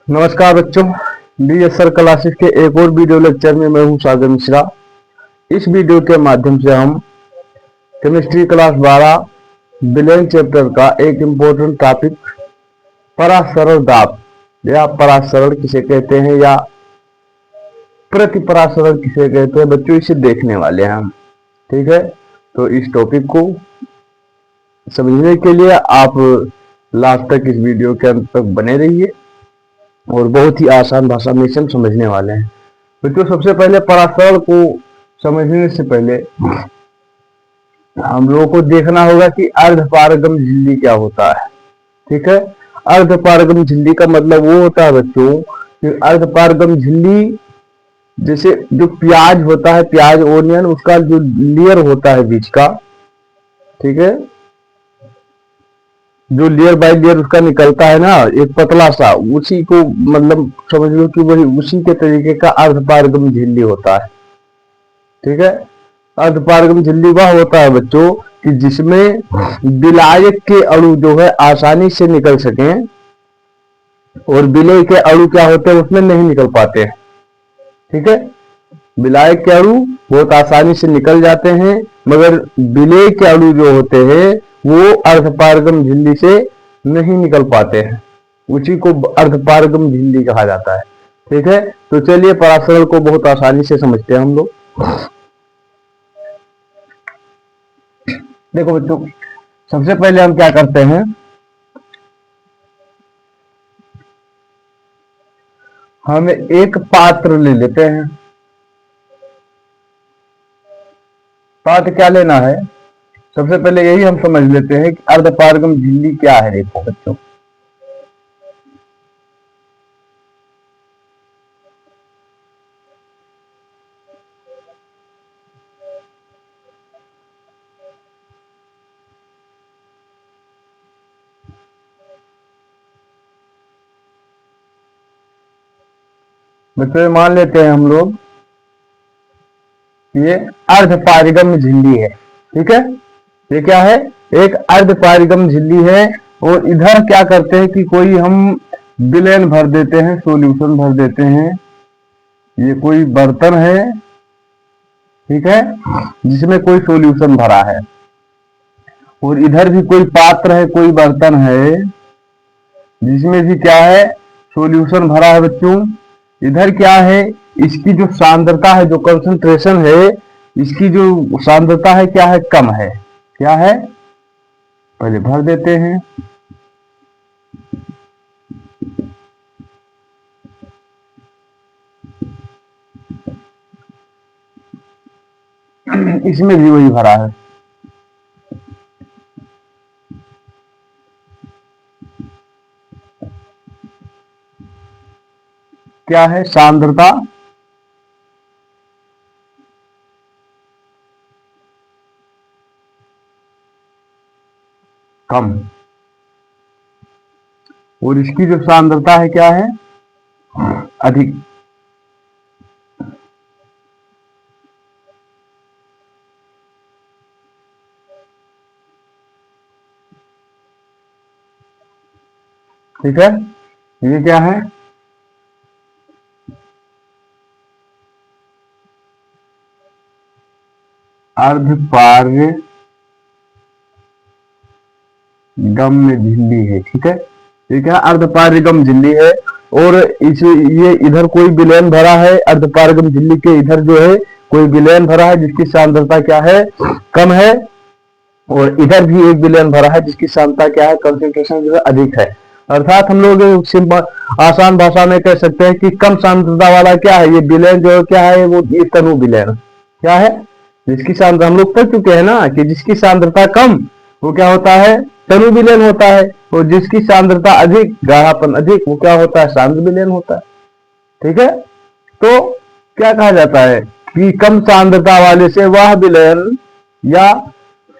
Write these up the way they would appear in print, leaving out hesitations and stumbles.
नमस्कार बच्चों, DSR classes के एक और वीडियो लेक्चर में मैं हूं सागर मिश्रा। इस वीडियो के माध्यम से हम केमिस्ट्री क्लास 12 विलेन चैप्टर का एक इम्पोर्टेंट टॉपिक परासरण दाब या परासरण किसे कहते हैं या प्रतिपरासरण किसे कहते हैं बच्चों, इसे देखने वाले हैं हम। ठीक है, तो इस टॉपिक को समझने के लिए आप लास्ट तक इस वीडियो के अंत तक बने रहिए और बहुत ही आसान भाषा में इसे हम समझने वाले हैं। बच्चों, सबसे पहले परासरण को समझने से पहले हम लोगों को देखना होगा कि अर्धपारगम झिल्ली क्या होता है। ठीक है, अर्धपारगम झिल्ली का मतलब वो होता है बच्चों कि अर्धपारगम झिल्ली जैसे जो प्याज होता है, प्याज ओनियन, उसका जो लेयर होता है बीच का, ठीक है, जो लेयर बाय लेयर उसका निकलता है ना एक पतला सा, उसी को मतलब समझ लो कि वही उसी के तरीके का अर्धपारगम झिल्ली होता है। ठीक है, अर्धपारगम झिल्ली वह होता है बच्चों कि जिसमें विलायक के अणु जो है आसानी से निकल सके और विलेय के अणु क्या होते हैं उसमें नहीं निकल पाते हैं। ठीक है, विलायक के अणु बहुत आसानी से निकल जाते हैं मगर विलेय के अणु जो होते हैं वो अर्धपारगम झिल्ली से नहीं निकल पाते हैं, उसी को अर्धपारगम झिल्ली कहा जाता है। ठीक है, तो चलिए परासरण को बहुत आसानी से समझते हैं हम लोग। देखो बच्चों, सबसे पहले हम क्या करते हैं, हम एक पात्र ले लेते हैं। पात्र क्या लेना है, सबसे पहले यही हम समझ लेते हैं कि अर्धपारगम झिल्ली क्या है। देखो बच्चों, बच्चों मान लेते हैं हम लोग ये अर्धपारगम झिल्ली है। ठीक है, ये क्या है, एक अर्धपारगम झिल्ली है। और इधर क्या करते हैं कि कोई हम विलेन भर देते हैं, सॉल्यूशन भर देते हैं। ये कोई बर्तन है, ठीक है, जिसमें कोई सॉल्यूशन भरा है और इधर भी कोई पात्र है, कोई बर्तन है जिसमें भी क्या है, सॉल्यूशन भरा है। बच्चों इधर क्या है, इसकी जो सांद्रता है, जो कंसंट्रेशन है, इसकी जो सांद्रता है क्या है, कम है। क्या है, पहले भर देते हैं। इसमें भी वही भरा है। क्या है, सांद्रता कम और इसकी जो सांद्रता है क्या है, अधिक। ठीक है, ये क्या है, अर्धपारगम झिल्ली है। ठीक है, ये क्या अर्धपारगम झिल्ली है और ये इधर कोई विलयन भरा है, अर्धपारगम झिल्ली के इधर जो है कोई विलयन भरा है जिसकी सांद्रता क्या है, कम है। और इधर भी एक विलयन भरा है जिसकी सांद्रता क्या है, कंसंट्रेशन जो है अधिक है। अर्थात हम लोग सिंपल आसान भाषा में कह सकते हैं कि कम सांद्रता वाला क्या है, ये विलयन जो क्या है वो ये तनु विलयन क्या है, जिसकी सांद्रता हम लोग पढ़ चुके हैं ना कि जिसकी सांद्रता कम वो क्या होता है, तनु विलयन होता है। और जिसकी सांद्रता अधिक, गाढ़ापन अधिक, वो क्या होता है, सांद्र विलयन होता है। ठीक है, तो क्या कहा जाता है कि कम सांद्रता वाले से वह विलयन या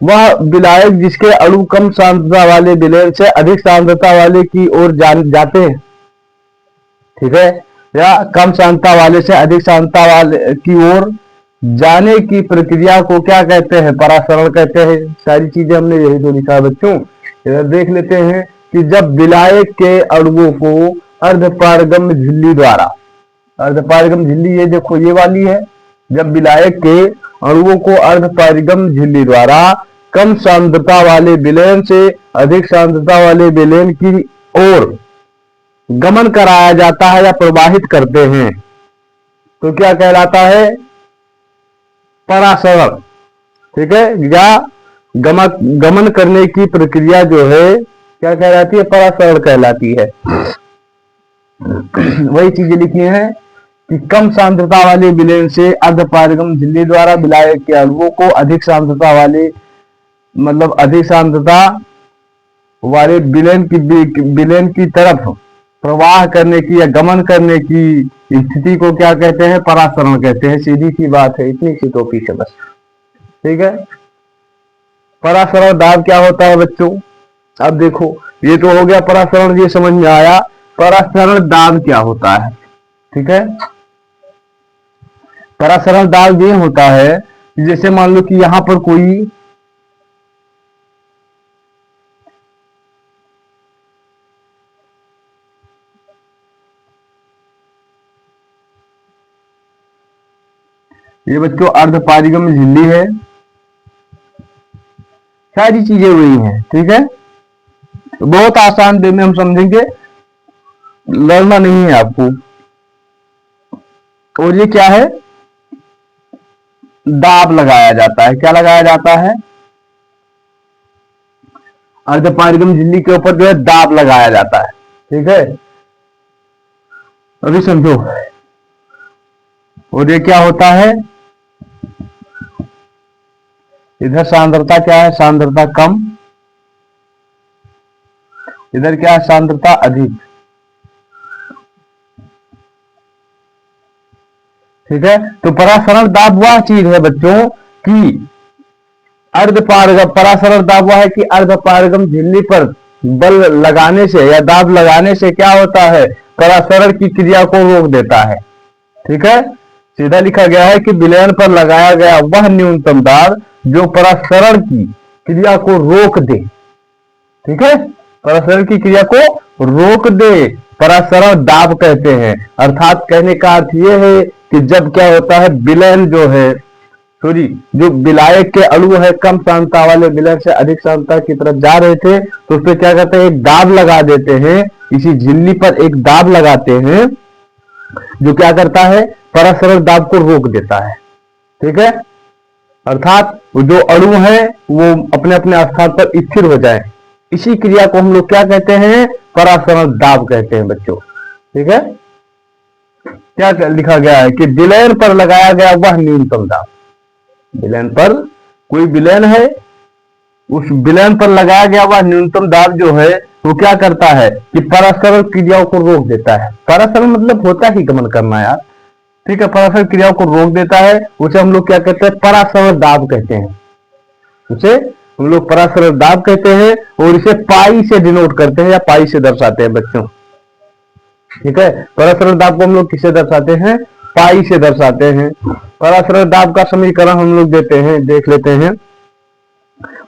वह विलायक जिसके अणु कम सांद्रता वाले विलयन से अधिक सांद्रता वाले की ओर जाते हैं। ठीक है, या कम सांद्रता वाले से अधिक सांद्रता वाले की ओर जाने की प्रक्रिया को क्या कहते हैं, परासरण कहते हैं। सारी चीजें हमने यही तो लिखा है बच्चों। इधर देख लेते हैं कि जब विलायक के अणुओं को अर्धपारगम्य झिल्ली द्वारा, अर्धपारगम्य झिल्ली ये देखो ये वाली है, जब विलायक के अणुओं को अर्धपारगम्य झिल्ली द्वारा कम सांद्रता वाले विलयन से अधिक सांद्रता वाले विलयन की ओर गमन कराया जाता है या प्रवाहित करते हैं तो क्या कहलाता है? परासरण। ठीक है, या गमन करने की प्रक्रिया जो है क्या कहलाती है? परासरण कहलाती है। वही चीजें लिखी हैं कि कम सांद्रता वाले विलयन से अर्धपारगम झिल्ली द्वारा विलायक के अणुओं को अधिक सांद्रता वाले, मतलब अधिक सांद्रता वाले विलयन की तरफ प्रवाह करने की या गमन करने की स्थिति को क्या कहते हैं? परासरण कहते हैं। सीधी सी बात है, इतनी सी टोपी से बस। ठीक है, परासरण दाब क्या होता है बच्चों? अब देखो, ये तो हो गया परासरण, ये समझ में आया। परासरण दाब क्या होता है? ठीक है, परासरण दाब ये होता है जैसे मान लो कि यहां पर कोई ये बच्चों अर्धपारगम्य झिल्ली है, सारी चीजें वही हैं। ठीक है, बहुत आसान वे में हम समझेंगे, लड़ना नहीं है आपको। और ये क्या है? दाब लगाया जाता है। क्या लगाया जाता है? अर्धपारगम्य झिल्ली के ऊपर जो है दाब लगाया जाता है। ठीक है, अभी समझो। और ये क्या होता है? इधर सांद्रता क्या है? सांद्रता कम, इधर क्या है? सांद्रता अधिक। ठीक है, तो परासरण दाब वह चीज है बच्चों कि परासरण दाब वह है कि अर्धपारगम झिल्ली पर बल लगाने से या दाब लगाने से क्या होता है? परासरण की क्रिया को रोक देता है। ठीक है, सीधा लिखा गया है कि विलयन पर लगाया गया वह न्यूनतम दाब जो परासरण की क्रिया को रोक दे। ठीक है, परासरण की क्रिया को रोक दे, परासरण दाब कहते हैं। अर्थात कहने का अर्थ यह है कि जब क्या होता है, विलयन जो है, सॉरी, जो विलायक के अणु है कम सांद्रता वाले विलयन से अधिक सांद्रता की तरफ जा रहे थे, तो उस पर क्या करते हैं? एक दाब लगा देते हैं, इसी झिल्ली पर एक दाब लगाते हैं जो क्या करता है? परासरण दाब को रोक देता है। ठीक है, अर्थात जो अणु है वो अपने अपने स्थान पर स्थिर हो जाए, इसी क्रिया को हम लोग क्या कहते हैं? परासरण दाब कहते हैं बच्चों। ठीक है, क्या लिखा गया है कि विलयन पर लगाया गया वह न्यूनतम दाब, विलयन पर कोई विलयन है, उस विलयन पर लगाया गया वह न्यूनतम दाब जो है वो क्या करता है कि परासरण क्रियाओं को रोक देता है। परासरण मतलब होता ही गमन करना यार। ठीक है, परासरण क्रियाओं को रोक देता है, उसे हम लोग क्या कहते हैं? परासरण दाब कहते हैं। उसे हम लोग परासरण दाब कहते हैं और इसे पाई से डिनोट करते हैं या पाई से दर्शाते हैं बच्चों। ठीक है, परासरण दाब को हम लोग किससे दर्शाते हैं? पाई से दर्शाते हैं। परासरण दाब का समीकरण हम लोग देते हैं, देख लेते हैं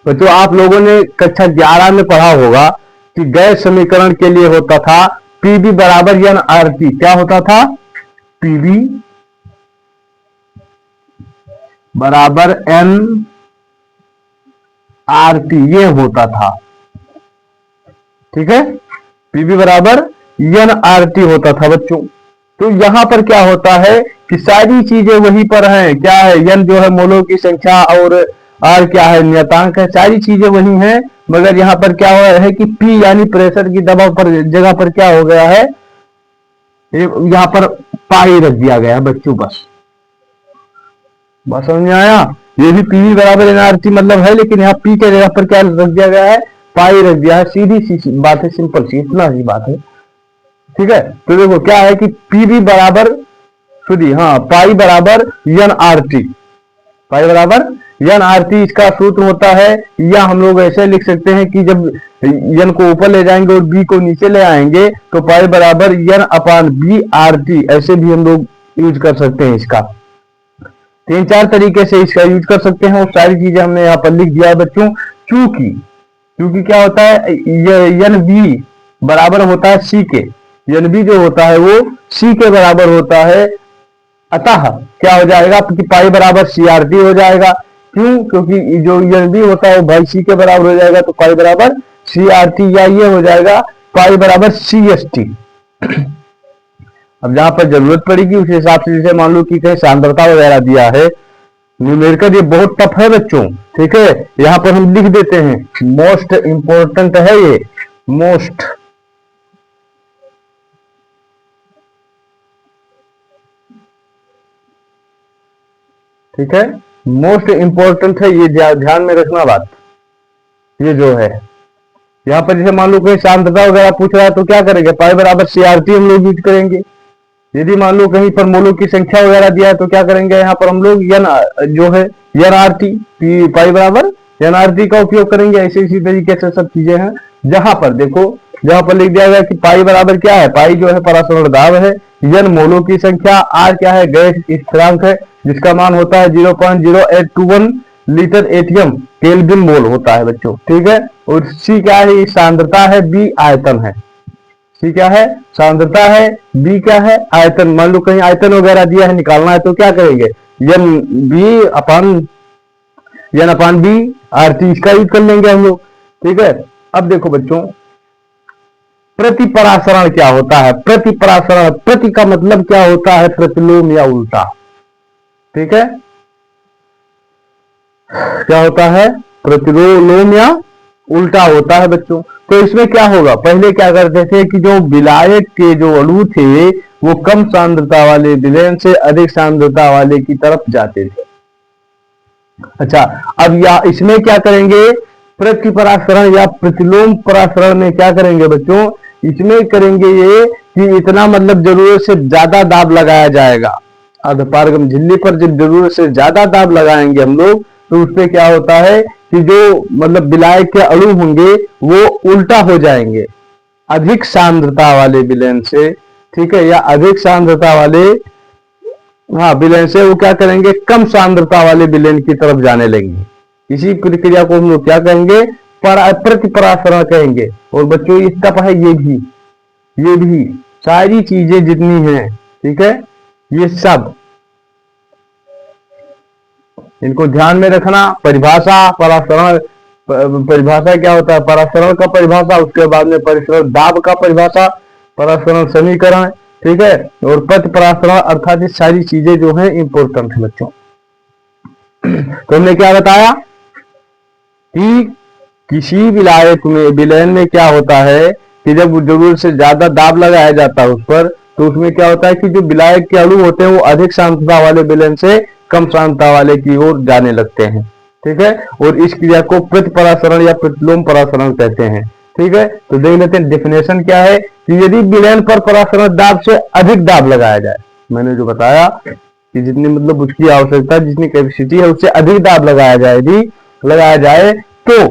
बच्चों। आप लोगों ने कक्षा 11 में पढ़ा होगा कि गैस समीकरण के लिए होता था पीबी बराबर एन आर टी। क्या होता था? पीबी बराबर एन आर टी, ये होता था। ठीक है, पीबी बराबर एन आर टी होता था बच्चों। तो यहां पर क्या होता है कि सारी चीजें वहीं पर हैं। क्या है? एन जो है मोलों की संख्या और आर क्या है? नियतांक है। सारी चीजें वही हैं, मगर यहां पर क्या हो रहा है कि पी यानी प्रेशर की दबाव पर जगह पर क्या हो गया है? यहां पर पाई रख दिया गया है बच्चों। बस समझ में आया? ये भी पीवी बराबर एनआरटी मतलब है, लेकिन यहाँ पी के जगह पर क्या रख दिया गया है? पाई रख दिया है। सीधी सी बात है, सिंपल सी, इतना ही बात है। ठीक है, तो देखो क्या है कि पीवी बराबर पाई बराबर एन आर टी, पाई बराबर एन आर टी इसका सूत्र होता है। या हम लोग ऐसे लिख सकते हैं कि जब एन को ऊपर ले जाएंगे और बी को नीचे ले आएंगे तो पाई बराबर एन अपान बी आर टी, ऐसे भी हम लोग यूज कर सकते हैं। इसका 3-4 तरीके से इसका यूज कर सकते हैं और सारी चीजें हमने यहाँ पर लिख दिया है बच्चों। चूंकि क्योंकि क्या होता है एन बी बराबर होता है सी के, एन बी जो होता है वो सी के बराबर होता है। अतः क्या हो जाएगा कि पाई बराबर सी आर टी हो जाएगा। क्यों? क्योंकि जो एन बी होता है वो भाई सी के बराबर हो जाएगा, तो पाई बराबर सी आर टी, या ये हो जाएगा पाई बराबर सी एस टी। अब जहां पर जरूरत पड़ेगी उस हिसाब से, जैसे मान लो कि कहीं सांद्रता वगैरह दिया है, न्यूमेरिकल ये बहुत टफ है बच्चों, ठीक है, यहां पर हम लिख देते हैं, मोस्ट इंपॉर्टेंट है ये, मोस्ट, ठीक है, मोस्ट इंपॉर्टेंट है ये, ध्यान में रखना बात, ये जो है यहाँ पर जैसे मान लो कहीं सांद्रता वगैरह पूछ रहा है तो क्या करेंगे, पाई बराबर सी आर टी हम लोग यूज करेंगे। यदि मान लो कहीं पर मोलों की संख्या वगैरह दिया है तो क्या करेंगे, यहाँ पर हम लोग एन जो है एन आर टी, पाई बराबर एन आर टी का उपयोग करेंगे। ऐसे इसी तरीके से सब चीजें हैं। जहां पर देखो, जहां पर लिख दिया गया कि पाई बराबर क्या है, पाई जो है परासरण दाब है, एन मोलों की संख्या, आर क्या है गैस स्थिरांक है जिसका मान होता है 0.0821 लीटर एटीएम केल्विन मोल होता है बच्चों, ठीक है। और सी क्या है, सांद्रता है, बी आयतन है, सी क्या है सांद्रता है, बी क्या है आयतन। मान लो कहीं आयतन वगैरह दिया है निकालना है तो क्या करेंगे, एन अपान बी आर टी, इसका यूज कर लेंगे हम लोग, ठीक है। अब देखो बच्चों, प्रतिपरासरण क्या होता है, प्रतिपरासरण, प्रति का मतलब क्या होता है, प्रतिलोम या उल्टा, ठीक है, क्या होता है, प्रतिलोम या उल्टा होता है बच्चों। तो इसमें क्या होगा, पहले क्या करते थे कि जो विलायक के जो अणु थे वो कम सांद्रता वाले विलयन से अधिक सांद्रता वाले की तरफ जाते थे। अच्छा, अब या इसमें क्या करेंगे, प्रतिपरासरण या प्रतिलोम परासरण में क्या करेंगे बच्चों, इसमें करेंगे ये कि इतना मतलब जरूरत से ज्यादा दाब लगाया जाएगा। अर्धपारगम झिल्ली पर जब जरूरत से ज्यादा दाब लगाएंगे हम लोग तो उससे क्या होता है कि जो मतलब विलायक के अणु होंगे वो उल्टा हो जाएंगे अधिक सांद्रता वाले विलयन से, ठीक है, या अधिक सांद्रता वाले, हाँ विलयन से वो क्या करेंगे, कम सांद्रता वाले विलयन की तरफ जाने लगेंगे। इसी प्रक्रिया को हम लोग क्या कहेंगे, प्रतिपरासरण कहेंगे। और बच्चों ये टफ है, ये भी सारी चीजें जितनी हैं, ठीक है, ये सब इनको ध्यान में रखना। परिभाषा, परासरण, परिभाषा क्या होता है, परासरण का परिभाषा, उसके बाद में परिसरण दाब का परिभाषा, परासरण समीकरण, ठीक है, और प्रतिपरासरण, अर्थात ये सारी चीजें जो है इंपॉर्टेंट है बच्चों। तो हमने क्या बताया कि किसी विलायक में, विलयन में क्या होता है कि जब जरूरत से ज्यादा दाब लगाया जाता है उस पर, तो उसमें क्या होता है कि जो विलायक के अणु होते हैं वो अधिक सांद्रता वाले विलयन से कम सांद्रता वाले की ओर जाने लगते हैं, ठीक है। और इस क्रिया को प्रतिपरासरण या प्रतिलोम परासरण कहते हैं, ठीक है। तो देख लेते हैं डेफिनेशन क्या है कि यदि विलयन पर परासरण दाब से अधिक दाब लगाया जाए, मैंने जो बताया कि जितनी मतलब उसकी आवश्यकता, जितनी कैपेसिटी है उससे अधिक दाब लगाया जाए, यदि लगाया जाए तो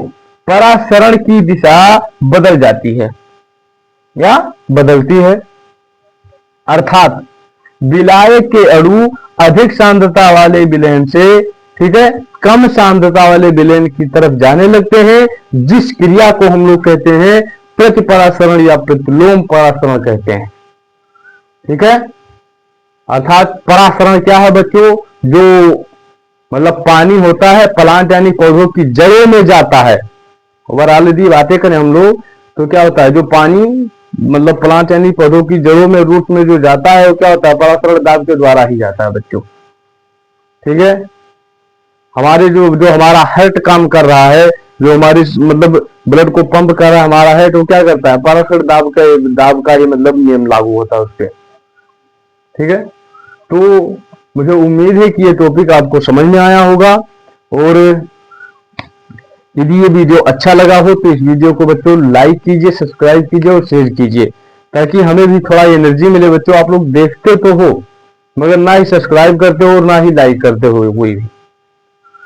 परासरण की दिशा बदल जाती है या बदलती है, अर्थात विलायक के अणु अधिक सांद्रता वाले विलयन से, ठीक है, कम सांद्रता वाले विलयन की तरफ जाने लगते हैं, जिस क्रिया को हम लोग कहते हैं प्रतिपरासरण या प्रतिलोम परासरण कहते हैं, ठीक है। अर्थात परासरण क्या है बच्चों, जो मतलब पानी होता है प्लांट यानी पौधों की जड़ों में जाता है, ओवरऑल यदि बातें करें हम लोग तो क्या होता है, जो पानी मतलब प्लांट यानी पौधों की जड़ों में, रूट में जो जाता है वो क्या होता है, परासरण दाब के द्वारा ही जाता है बच्चों, ठीक है। हमारे जो हमारा हार्ट काम कर रहा है, जो हमारी मतलब ब्लड को पंप कर रहा है हमारा हार्ट, वो क्या करता है, परासरण दाब का ही मतलब नियम लागू होता है उसके, ठीक है। तो मुझे उम्मीद है कि ये टॉपिक आपको समझ में आया होगा, और यदि ये वीडियो अच्छा लगा हो तो इस वीडियो को बच्चों लाइक कीजिए, सब्सक्राइब कीजिए और शेयर कीजिए, ताकि हमें भी थोड़ा एनर्जी मिले। बच्चों आप लोग देखते तो हो मगर ना ही सब्सक्राइब करते हो और ना ही लाइक करते हो कोई भी,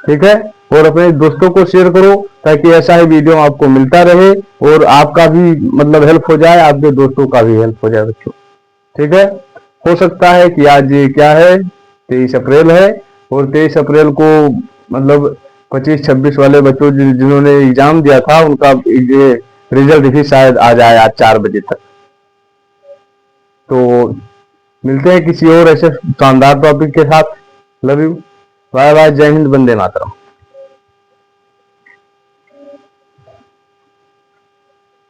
ठीक है। और अपने दोस्तों को शेयर करो ताकि ऐसा ही वीडियो आपको मिलता रहे और आपका भी मतलब हेल्प हो जाए, आपके दोस्तों का भी हेल्प हो जाए बच्चों, ठीक है। हो सकता है कि आज क्या है 23 अप्रैल है और 23 अप्रैल को मतलब 25-26 वाले बच्चों जिन्होंने एग्जाम दिया था उनका ये रिजल्ट भी शायद आ जाए आज 4 बजे तक। तो मिलते हैं किसी और ऐसे शानदार टॉपिक के साथ। लव यू, बाय बाय, जय हिंद, वंदे मातरम।